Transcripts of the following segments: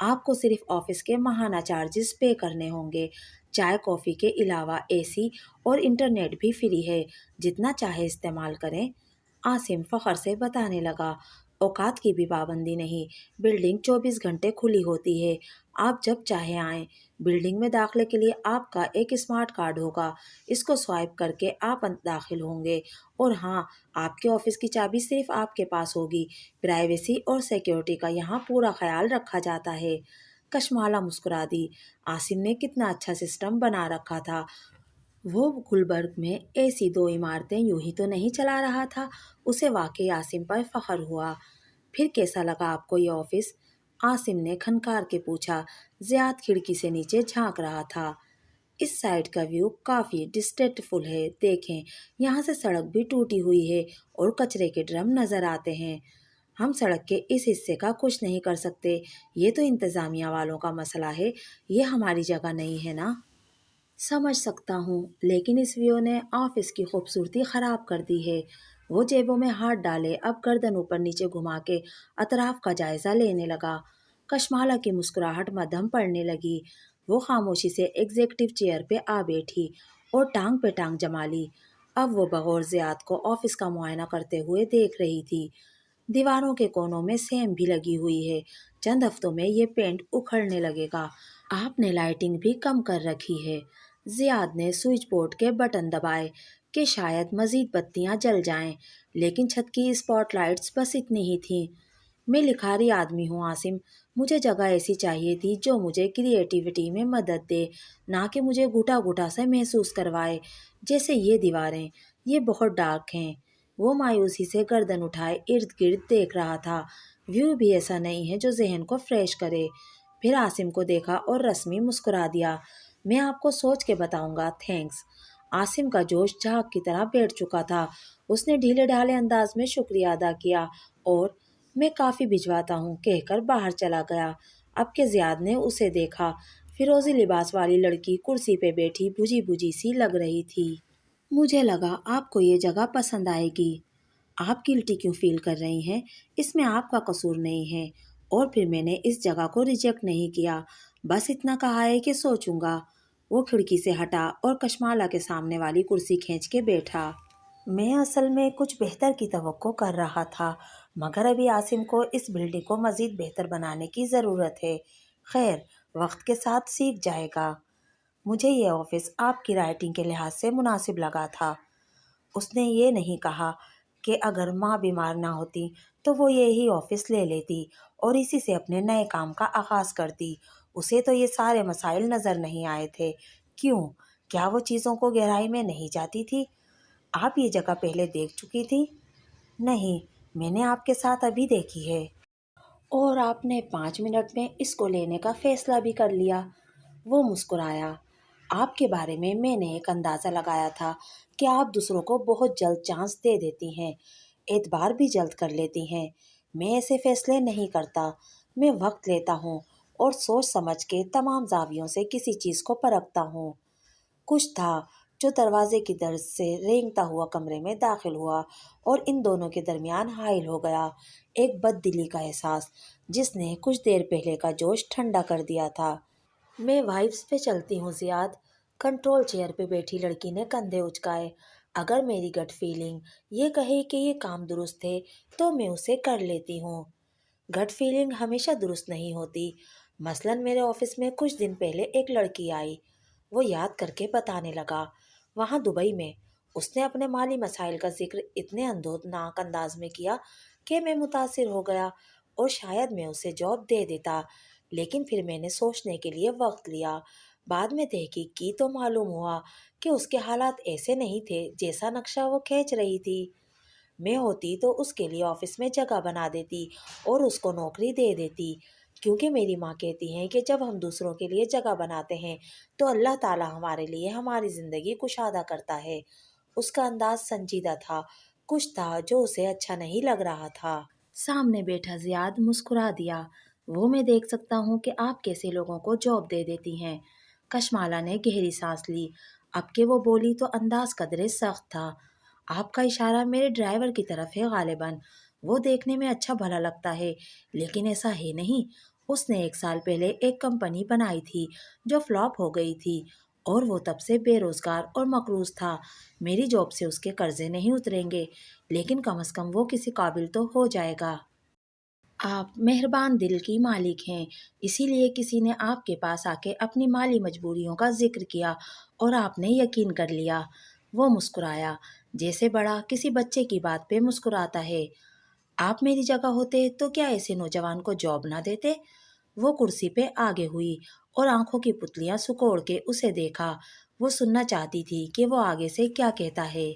آپ کو صرف آفس کے ماہانہ چارجز پے کرنے ہوں گے۔ چائے کافی کے علاوہ AC اور انٹرنیٹ بھی فری ہے، جتنا چاہے استعمال کریں۔ عاصم فخر سے بتانے لگا۔ اوقات کی بھی پابندی نہیں، بلڈنگ 24 گھنٹے کھلی ہوتی ہے، آپ جب چاہے آئیں۔ بلڈنگ میں داخلے کے لیے آپ کا ایک اسمارٹ کارڈ ہوگا، اس کو سوائپ کر کے آپ داخل ہوں گے۔ اور ہاں، آپ کے آفس کی چابی صرف آپ کے پاس ہوگی۔ پرائیویسی اور سیکیورٹی کا یہاں پورا خیال رکھا جاتا ہے۔ کشمالہ مسکرا دی۔ عاصم نے کتنا اچھا سسٹم بنا رکھا تھا۔ وہ گلبرگ میں ایسی 2 عمارتیں یوں ہی تو نہیں چلا رہا تھا۔ اسے واقعی عاصم پر فخر ہوا۔ پھر کیسا لگا آپ کو یہ آفس؟ عاصم نے کھنکار کے پوچھا۔ زیاد کھڑکی سے نیچے جھانک رہا تھا۔ اس سائڈ کا ویو کافی ڈسٹریسفل ہے، دیکھیں یہاں سے سڑک بھی ٹوٹی ہوئی ہے اور کچرے کے ڈرم نظر آتے ہیں۔ ہم سڑک کے اس حصے کا کچھ نہیں کر سکتے، یہ تو انتظامیہ والوں کا مسئلہ ہے، یہ ہماری جگہ نہیں ہے نا۔ سمجھ سکتا ہوں، لیکن اس ویو نے آفس کی خوبصورتی خراب کر دی ہے۔ وہ جیبوں میں ہاتھ ڈالے اب گردن اوپر نیچے گھما کے اطراف کا جائزہ لینے لگا۔ کشمالہ کی مسکراہٹ مدھم پڑنے لگی۔ وہ خاموشی سے ایگزیکٹو چیئر پہ آ بیٹھی اور ٹانگ پہ ٹانگ جما لی۔ اب وہ بغور زیاد کو آفس کا معائنہ کرتے ہوئے دیکھ رہی تھی۔ دیواروں کے کونوں میں سیم بھی لگی ہوئی ہے، چند ہفتوں میں یہ پینٹ اکھڑنے لگے گا۔ آپ نے لائٹنگ بھی کم کر رکھی ہے۔ زیاد نے سوئچ بورڈ کے بٹن دبائے کہ شاید مزید بتیاں جل جائیں، لیکن چھت کی اسپاٹ لائٹس بس اتنی ہی تھیں۔ میں لکھاری آدمی ہوں عاصم، مجھے جگہ ایسی چاہیے تھی جو مجھے کریٹیوٹی میں مدد دے، نہ کہ مجھے گھٹا گھٹا سے محسوس کروائے۔ جیسے یہ دیواریں، یہ بہت ڈارک ہیں۔ وہ مایوسی سے گردن اٹھائے ارد گرد دیکھ رہا تھا۔ ویو بھی ایسا نہیں ہے جو ذہن کو فریش کرے۔ پھر عاصم کو دیکھا اور رسمی مسکرا دیا۔ میں آپ کو سوچ کے بتاؤں گا، تھینکس۔ عاصم کا جوش جھاگ کی طرح بیٹھ چکا تھا۔ اس نے ڈھیلے ڈھالے انداز میں شکریہ ادا کیا اور میں کافی بھجواتا ہوں کہہ کر باہر چلا گیا۔ اب کہ زیاد نے اسے دیکھا، فیروزی لباس والی لڑکی کرسی پہ بیٹھی بجھی بجھی سی لگ رہی تھی۔ مجھے لگا آپ کو یہ جگہ پسند آئے گی۔ آپ گلٹی کیوں فیل کر رہی ہیں؟ اس میں آپ کا قصور نہیں ہے۔ اور پھر میں نے اس جگہ کو ریجیکٹ نہیں کیا، بس اتنا کہا ہے کہ سوچوں گا۔ وہ کھڑکی سے ہٹا اور کشمالہ کے سامنے والی کرسی کھینچ کے بیٹھا۔ میں اصل میں کچھ بہتر کی توقع کر رہا تھا، مگر ابھی عاصم کو اس بلڈنگ کو مزید بہتر بنانے کی ضرورت ہے۔ خیر، وقت کے ساتھ سیکھ جائے گا۔ مجھے یہ آفس آپ کی رائٹنگ کے لحاظ سے مناسب لگا تھا۔ اس نے یہ نہیں کہا کہ اگر ماں بیمار نہ ہوتی تو وہ یہی آفس لے لیتی اور اسی سے اپنے نئے کام کا آغاز کرتی۔ اسے تو یہ سارے مسائل نظر نہیں آئے تھے۔ کیوں؟ کیا وہ چیزوں کو گہرائی میں نہیں جاتی تھی؟ آپ یہ جگہ پہلے دیکھ چکی تھی؟ نہیں، میں نے آپ کے ساتھ ابھی دیکھی ہے۔ اور آپ نے 5 منٹ میں اس کو لینے کا فیصلہ بھی کر لیا۔ وہ مسکرایا۔ آپ کے بارے میں نے ایک اندازہ لگایا تھا کہ آپ دوسروں کو بہت جلد چانس دے دیتی ہیں، اعتبار بھی جلد کر لیتی ہیں۔ میں ایسے فیصلے نہیں کرتا، میں وقت لیتا ہوں اور سوچ سمجھ کے تمام زاویوں سے کسی چیز کو پرکھتا ہوں۔ کچھ تھا جو دروازے کی درز سے رینگتا ہوا کمرے میں داخل ہوا اور ان دونوں کے درمیان حائل ہو گیا، ایک بد دلی کا احساس جس نے کچھ دیر پہلے کا جوش ٹھنڈا کر دیا تھا۔ میں وائبس پہ چلتی ہوں زیاد، کنٹرول چیئر پہ بیٹھی لڑکی نے کندھے اچکائے۔ اگر میری گٹ فیلنگ یہ کہے کہ یہ کام درست ہے تو میں اسے کر لیتی ہوں۔ گٹ فیلنگ ہمیشہ درست نہیں ہوتی۔ مثلاً میرے آفس میں کچھ دن پہلے ایک لڑکی آئی، وہ یاد کر کے بتانے لگا۔ وہاں دبئی میں اس نے اپنے مالی مسائل کا ذکر اتنے اندھودناک انداز میں کیا کہ میں متاثر ہو گیا اور شاید میں اسے جاب دے دیتا، لیکن پھر میں نے سوچنے کے لیے وقت لیا۔ بعد میں تحقیق کی تو معلوم ہوا کہ اس کے حالات ایسے نہیں تھے جیسا نقشہ وہ کھینچ رہی تھی۔ میں ہوتی تو اس کے لیے آفس میں جگہ بنا دیتی اور اس کو نوکری دے دیتی، کیونکہ میری ماں کہتی ہیں کہ جب ہم دوسروں کے لیے جگہ بناتے ہیں تو اللہ تعالیٰ ہمارے لیے ہماری زندگی کشادہ کرتا ہے۔ اس کا انداز سنجیدہ تھا، کچھ تھا جو اسے اچھا نہیں لگ رہا تھا۔ سامنے بیٹھا زیاد مسکرا دیا۔ وہ میں دیکھ سکتا ہوں کہ آپ کیسے لوگوں کو جاب دے دیتی ہیں۔ کشمالہ نے گہری سانس لی۔ اب کہ وہ بولی تو انداز قدرے سخت تھا۔ آپ کا اشارہ میرے ڈرائیور کی طرف ہے غالباً، وہ دیکھنے میں اچھا بھلا لگتا ہے لیکن ایسا ہے نہیں، اس نے 1 سال پہلے ایک کمپنی بنائی تھی جو فلاپ ہو گئی تھی اور وہ تب سے بے روزگار اور مقروض تھا۔ میری جاب سے اس کے قرضے نہیں اتریں گے، لیکن کم از کم وہ کسی قابل تو ہو جائے گا۔ آپ مہربان دل کی مالک ہیں، اسی لیے کسی نے آپ کے پاس آ کے اپنی مالی مجبوریوں کا ذکر کیا اور آپ نے یقین کر لیا۔ وہ مسکرایا، جیسے بڑا کسی بچے کی بات پہ مسکراتا ہے۔ آپ میری جگہ ہوتے تو کیا ایسے نوجوان کو جاب نہ دیتے؟ وہ کرسی پہ آگے ہوئی اور آنکھوں کی پتلیاں سکوڑ کے اسے دیکھا۔ وہ سننا چاہتی تھی کہ وہ آگے سے کیا کہتا ہے۔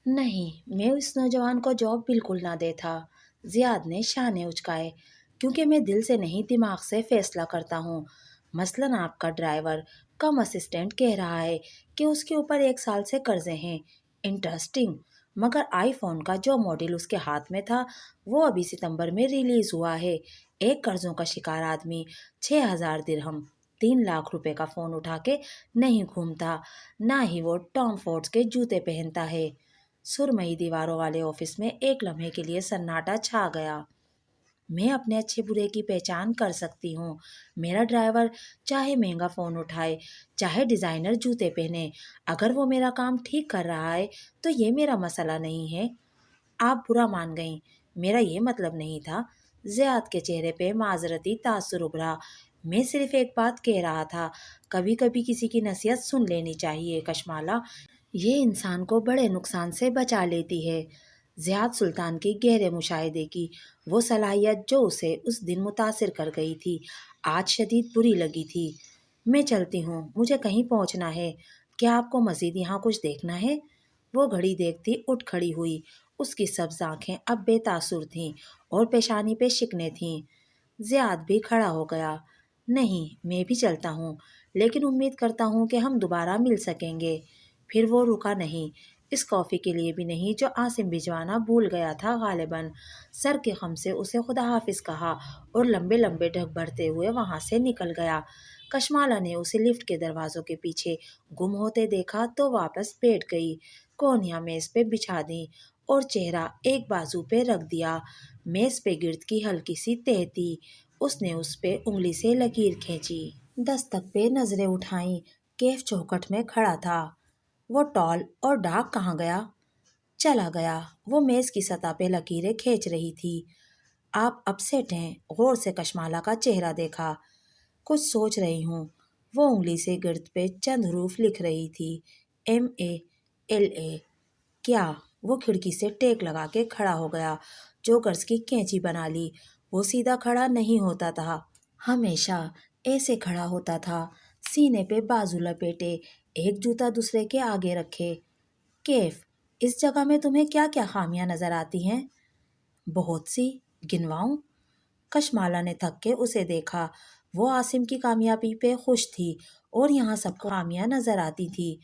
نہیں، میں اس نوجوان کو جاب بالکل نہ دیتا، زیاد نے شانے اچکائے، کیونکہ میں دل سے نہیں دماغ سے فیصلہ کرتا ہوں۔ مثلاً آپ کا ڈرائیور کم اسسٹنٹ کہہ رہا ہے کہ اس کے اوپر 1 سال سے قرضے ہیں۔ انٹرسٹنگ، مگر آئی فون کا جو ماڈل اس کے ہاتھ میں تھا وہ ابھی ستمبر میں ریلیز ہوا ہے۔ ایک قرضوں کا شکار آدمی 6,000 درہم 3 لاکھ روپے کا فون اٹھا کے نہیں گھومتا، نہ ہی وہ ٹام فورڈز کے جوتے پہنتا ہے۔ سرمئی دیواروں والے آفس میں ایک لمحے کے لیے سناٹا چھا گیا۔ میں اپنے اچھے برے کی پہچان کر سکتی ہوں۔ میرا ڈرائیور چاہے مہنگا فون اٹھائے، چاہے ڈیزائنر جوتے پہنے، اگر وہ میرا کام ٹھیک کر رہا ہے تو یہ میرا مسئلہ نہیں ہے۔ آپ برا مان گئیں، میرا یہ مطلب نہیں تھا۔ زیاد کے چہرے پہ معذرتی تاثر ابھرا۔ میں صرف ایک بات کہہ رہا تھا، کبھی کبھی کسی کی نصیحت سن لینی چاہیے کشمالہ، یہ انسان کو بڑے نقصان سے بچا لیتی ہے۔ زیاد سلطان کی گہرے مشاہدے کی وہ صلاحیت جو اسے اس دن متاثر کر گئی تھی آج شدید بری لگی تھی۔ میں چلتی ہوں، مجھے کہیں پہنچنا ہے۔ کیا آپ کو مزید یہاں کچھ دیکھنا ہے؟ وہ گھڑی دیکھتی اٹھ کھڑی ہوئی۔ اس کی سبز آنکھیں اب بے تاثر تھیں اور پیشانی پہ شکنیں تھیں۔ زیاد بھی کھڑا ہو گیا۔ نہیں، میں بھی چلتا ہوں، لیکن امید کرتا ہوں کہ ہم دوبارہ مل سکیں گے۔ پھر وہ رکا نہیں، اس کافی کے لیے بھی نہیں جو عاصم بھجوانا بھول گیا تھا غالباً۔ سر کے غم سے اسے خدا حافظ کہا اور لمبے لمبے ڈھک بھرتے ہوئے وہاں سے نکل گیا۔ کشمالہ نے اسے لفٹ کے دروازوں کے پیچھے گم ہوتے دیکھا تو واپس بیٹھ گئی، کونیاں میز پہ بچھا دیں اور چہرہ ایک بازو پہ رکھ دیا۔ میز پہ گرد کی ہلکی سی تہ تھی، اس نے اس پہ انگلی سے لکیر کھینچی۔ دستک پہ نظریں اٹھائیں، کیف چوکھٹ میں کھڑا تھا۔ وہ ٹال اور ڈاک کہاں گیا؟ چلا گیا۔ وہ میز کی سطح پہ لکیریں کھینچ رہی تھی۔ آپ اپسیٹ ہیں؟ غور سے کشمالہ کا چہرہ دیکھا۔ کچھ سوچ رہی ہوں۔ وہ انگلی سے گرد پہ چند حروف لکھ رہی تھی، MALA۔ کیا؟ وہ کھڑکی سے ٹیک لگا کے کھڑا ہو گیا۔ جوکرز کی کینچی بنا لی۔ وہ سیدھا کھڑا نہیں ہوتا تھا، ہمیشہ ایسے کھڑا ہوتا تھا، سینے پہ بازو لپیٹے، ایک جوتا دوسرے کے آگے رکھے۔ کیف، اس جگہ میں تمہیں کیا کیا خامیاں نظر آتی ہیں؟ بہت سی، گنواؤں؟ کشمالہ نے تھک کے اسے دیکھا۔ وہ عاصم کی کامیابی پہ خوش تھی اور یہاں سب کو خامیاں نظر آتی تھی۔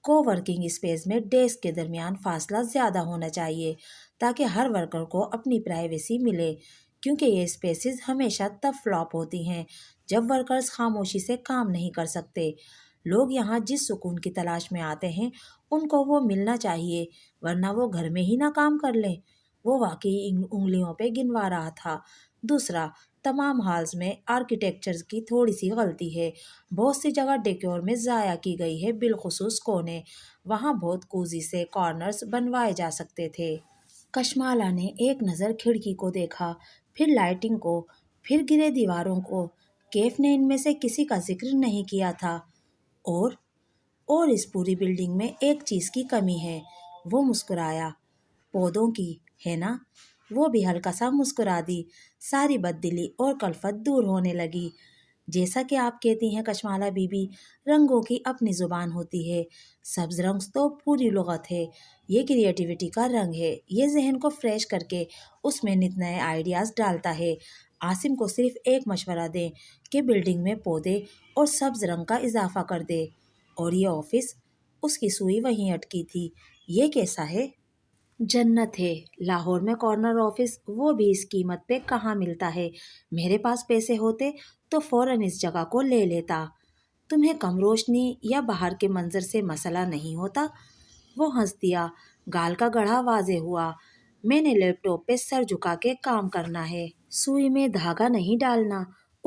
کو ورکنگ اسپیس میں ڈیسک کے درمیان فاصلہ زیادہ ہونا چاہیے تاکہ ہر ورکر کو اپنی پرائیویسی ملے، کیونکہ یہ اسپیسز ہمیشہ تب فلاپ ہوتی ہیں جب ورکرز خاموشی سے کام نہیں کر سکتے۔ لوگ یہاں جس سکون کی تلاش میں آتے ہیں ان کو وہ ملنا چاہیے، ورنہ وہ گھر میں ہی نہ کام کر لیں۔ وہ واقعی انگلیوں پہ گنوا رہا تھا۔ دوسرا، تمام ہالز میں آرکیٹیکچر کی تھوڑی سی غلطی ہے، بہت سی جگہ ڈیکور میں ضائع کی گئی ہے، بالخصوص کونے، وہاں بہت کوزی سے کارنرز بنوائے جا سکتے تھے۔ کشمالہ نے ایک نظر کھڑکی کو دیکھا، پھر لائٹنگ کو، پھر گرے دیواروں کو۔ کیف نے ان میں سے کسی کا ذکر نہیں کیا تھا۔ اور اس پوری بلڈنگ میں ایک چیز کی کمی ہے۔ وہ مسکرایا۔ پودوں کی، ہے نا؟ وہ بھی ہلکا سا مسکرا دی۔ ساری بددلی اور کلفت دور ہونے لگی۔ جیسا کہ آپ کہتی ہیں کشمالہ بی بی، رنگوں کی اپنی زبان ہوتی ہے۔ سبز رنگ تو پوری لغت ہے، یہ کریٹیوٹی کا رنگ ہے، یہ ذہن کو فریش کر کے اس میں نت نئے آئیڈیاز ڈالتا ہے۔ عاصم کو صرف ایک مشورہ دیں کہ بلڈنگ میں پودے اور سبز رنگ کا اضافہ کر دے۔ اور یہ آفس، اس کی سوئی وہیں اٹکی تھی، یہ کیسا ہے؟ جنت ہے۔ لاہور میں کارنر آفس، وہ بھی اس قیمت پہ کہاں ملتا ہے؟ میرے پاس پیسے ہوتے تو فوراً اس جگہ کو لے لیتا۔ تمہیں کم روشنی یا باہر کے منظر سے مسئلہ نہیں ہوتا؟ وہ ہنس دیا، گال کا گڑھا واضح ہوا۔ میں نے لیپ ٹاپ پہ سر جھکا کے کام کرنا ہے، سوئی میں دھاگا نہیں ڈالنا۔